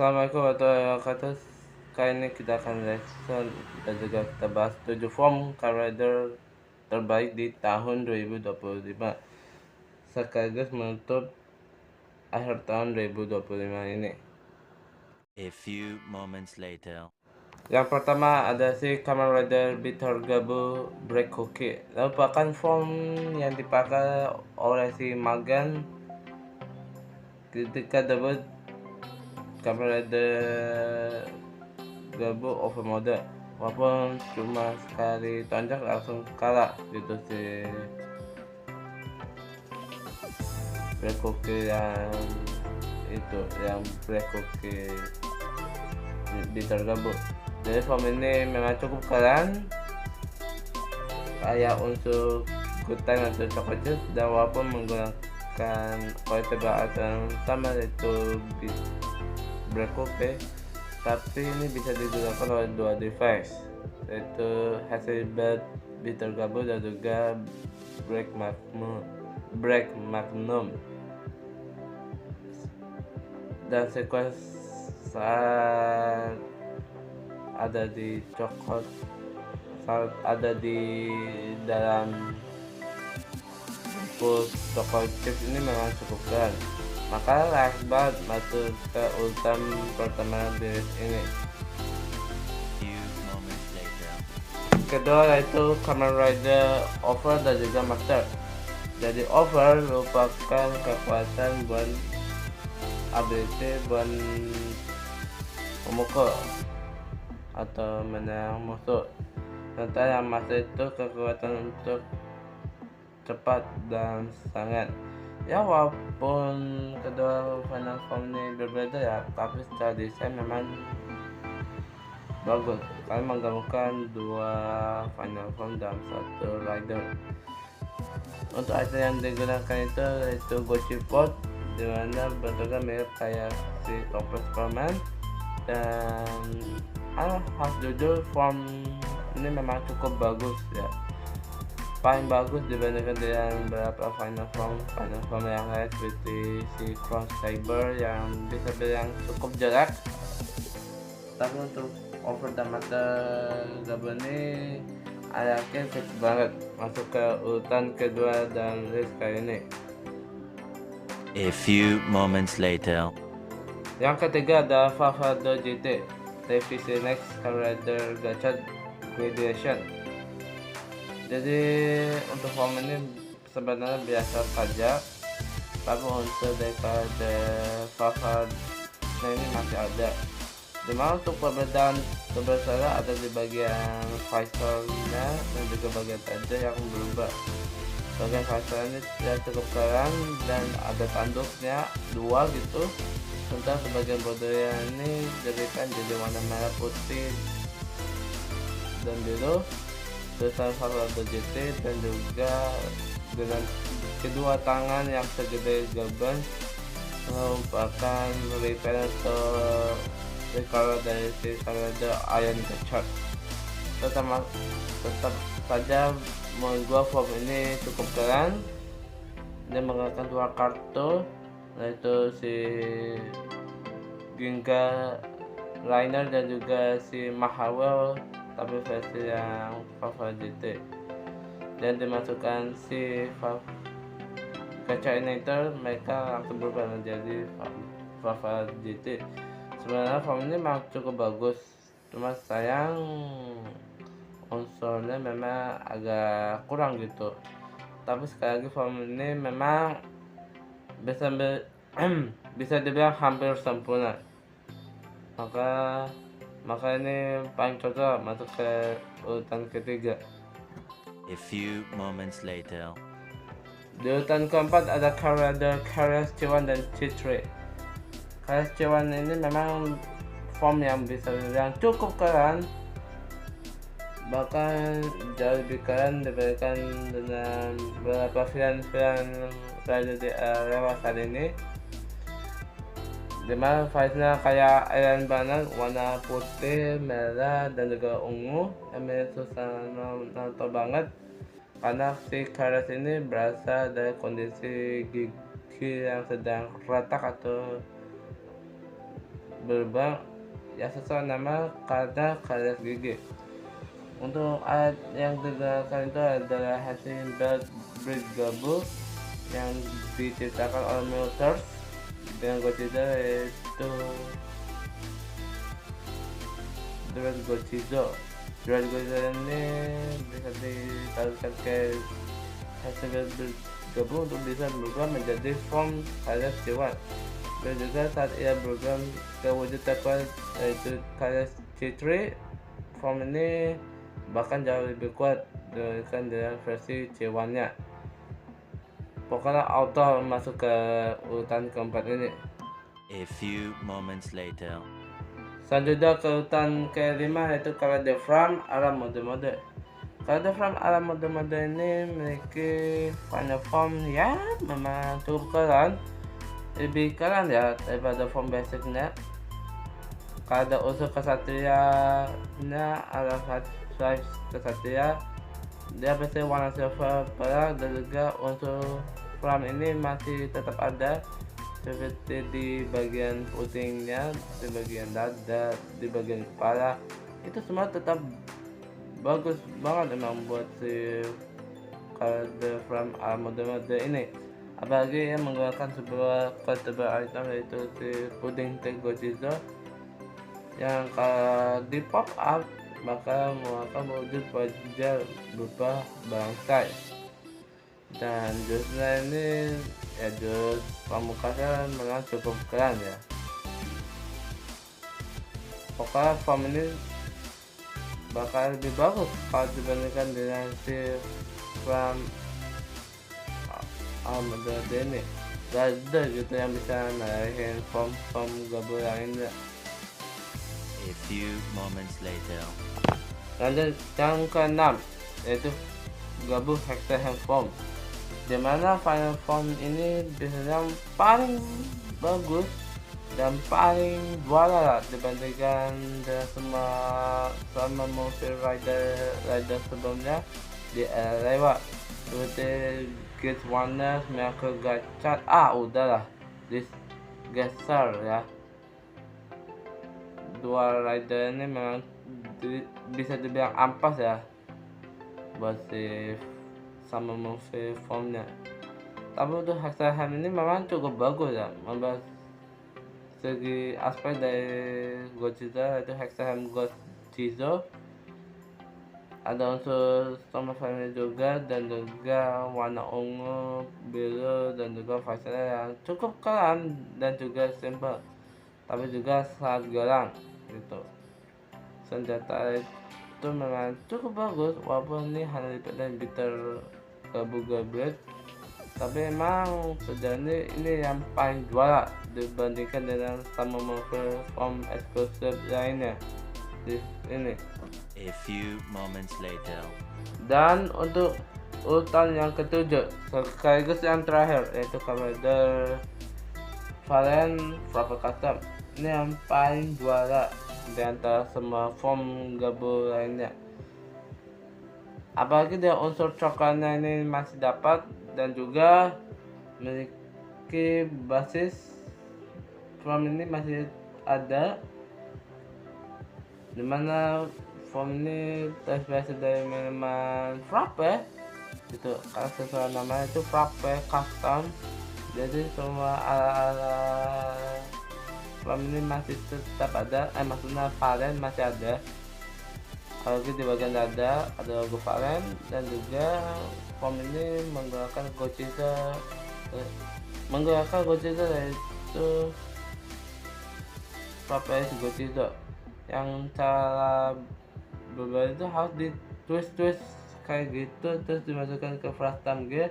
Assalamualaikum warahmatullahi wabarakatuh. Kali ini kita akan reaction dan juga kita bahas 7 form Kamen Rider terbaik di tahun 2025 sekaligus menutup akhir tahun 2025 ini. A few moments later. Yang pertama ada si Kamen Rider Bitter Gabu Break Cookie, merupakan form yang dipakai oleh si Magan ketika debut Kamen Rider Gabu Overmode. Walaupun cuma sekali tonjok langsung kalah gitu si Black Cookie yang Black Cookie ditergabung. Jadi form ini memang cukup keren, kayak unsur good time atau chocolate, dan walaupun menggunakan collectible item sama yaitu Black Cookie, tapi ini bisa digunakan oleh dua device, yaitu Hasselblad Bitter Gabu dan juga Break Magnum. Dan sequence saat ada di dalam full coklat chip ini memang cukup keren, maka layak banget masuk ke ultim pertama series ini. Few moments later. Kedua yaitu Kamen Rider Over dan juga Master. Jadi Over merupakan kekuatan buat ability buat memukul atau menyerang musuh, sementara yang Master itu kekuatan untuk cepat dan serangan. Ya walaupun kedua final form ini berbeda ya, tapi secara desain memang bagus. Kalian menggabungkan dua final form dalam satu rider. Untuk item yang digunakan itu yaitu Gochi Pot, dimana bentuknya mirip kayak si toples Superman, dan harus jujur form ini memang cukup bagus ya, paling bagus dibandingkan dengan beberapa final form yang lain seperti si Cross Saber yang bisa bilang cukup jelek. Tapi untuk Over dan Master Gabu ini ayaknya fit banget masuk ke urutan kedua dan list kali ini. A few moments later. Yang ketiga ada Favado GT Revisi Next Kamen Rider Gacha Graduation. Jadi untuk form ini sebenarnya biasa saja, tapi untuk daripada Favado ini masih ada. Dimana untuk perbedaan terbesar ada di bagian fighternya dan juga bagian tanda yang berubah. Bagian fighter ini tidak cukup keren dan ada tanduknya dua gitu, sementara sebagian bordernya ini dijadikan jadi warna merah putih dan biru tulisan Favado GT, dan juga dengan kedua tangan yang segede gaban merupakan referensi kalau dari si Kamen Iron Chart. Tetap saja menurut gua form ini cukup keren. Dia menggunakan dua kartu, yaitu si Ginga Liner dan juga si Mahawel, tapi versi yang Favado GT, dan dimasukkan si Gacha Igniter, mereka langsung berubah menjadi Favado GT. Sebenarnya form ini memang cukup bagus, cuma sayang unsurnya memang agak kurang gitu. Tapi sekali lagi form ini memang bisa dibilang hampir sempurna, maka ini paling cocok masuk ke urutan ketiga. A few moments later. Di urutan keempat ada Kamen Rider Kares C1 dan C3. Kares C1 ini memang form yang bisa dibilang cukup keren, bahkan jauh lebih keren dibandingkan dengan beberapa varian rider di era saat ini, dimana fight-nya kayak Iron Banner warna putih, merah, dan juga ungu yang mirip Naruto banget, karena si Kares ini berasal dari kondisi gigi yang sedang retak atau berubah ya sesuai nama karena garis gigi. Untuk alat yang digunakan itu adalah hasil Gabu yang diciptakan oleh Milters dengan Godzilla, yaitu Dread Godzilla. Dread Godzilla ini bisa ditaruhkan ke hasil Gabu untuk bisa berubah menjadi form Kairos G1, dan juga saat ia berubah ke wujud terkuat yaitu Kairos G3, form ini bahkan jauh lebih kuat dibandingkan dengan versi C1 nya. Pokoknya auto masuk ke urutan keempat ini. A few moments later. Selanjutnya ke urutan kelima yaitu Karakter Diaphragm ala mode-mode. Karakter Diaphragm ala mode-mode ini memiliki final form ya memang cukup keren, lebih keren ya daripada form basicnya. Karakter unsur kesatrianya adalah kesatria, dia berarti warna silver perak, dan juga unsur frame ini masih tetap ada seperti di bagian putingnya, di bagian dada, di bagian kepala. Itu semua tetap bagus banget emang buat si karakter frame mode-mode ini. Apalagi yang menggunakan sebuah collectible item yaitu si puding Godzilla yang kalau di pop up maka akan wujud wajah berupa bangkai. Dan jusnya ini ya jus pamungkasnya memang cukup keren ya. Pokoknya form ini bakal lebih bagus kalau dibandingkan dengan si form mode ini. Gak ada gitu yang bisa naikin form Gabu yang ini. A few moments later. Lanjut yang ke-6 yaitu Gabu Hexahedron Form, dimana final form ini biasanya paling bagus dan paling juara dibandingkan dengan semua movie rider sebelumnya di era lewat seperti Gate Warner, Miracle Gachat. Udahlah geser ya. Dua rider ini memang bisa dibilang ampas ya buat si sama movie formnya. Tapi untuk Hexahedron ini memang cukup bagus ya, membahas segi aspek dari Godzilla yaitu Hexahedron Godzilla, ada unsur sama family juga, dan juga warna ungu, biru, dan juga facialnya yang cukup keren dan juga simple, tapi juga sangat garang gitu. Senjata itu memang cukup bagus walaupun ini hanya dipilih bitter Gabu Gablet, tapi emang sejauh ini yang paling juara dibandingkan dengan sama movie form eksklusif lainnya di ini. A few moments later. Dan untuk urutan yang ketujuh sekaligus yang terakhir yaitu Karakter Variant Proper Custom. Ini yang paling juara di antara semua form Gabu lainnya. Apalagi dia unsur coklatnya ini masih dapat dan juga memiliki basis form ini masih ada, dimana form ini terinspirasi dari minuman frappe gitu, karena sesuai namanya itu frappe custom. Jadi semua ala-ala form ini masih tetap ada, maksudnya varian masih ada. Kalau di bagian dada ada logo varian, dan juga form ini menggunakan Godzilla yaitu frappe Godzilla. Yang cara berbeda itu harus di twist kayak gitu, terus dimasukkan ke Frastam G,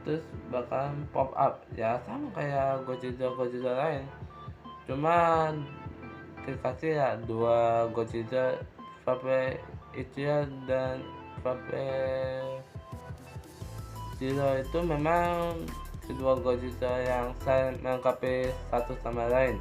terus bakalan pop up ya, sama kayak Godzilla lain, cuma dikasih ya dua Godzilla, frappe Ichia dan frappe Zero. Itu memang kedua Godzilla yang saya melengkapi satu sama lain.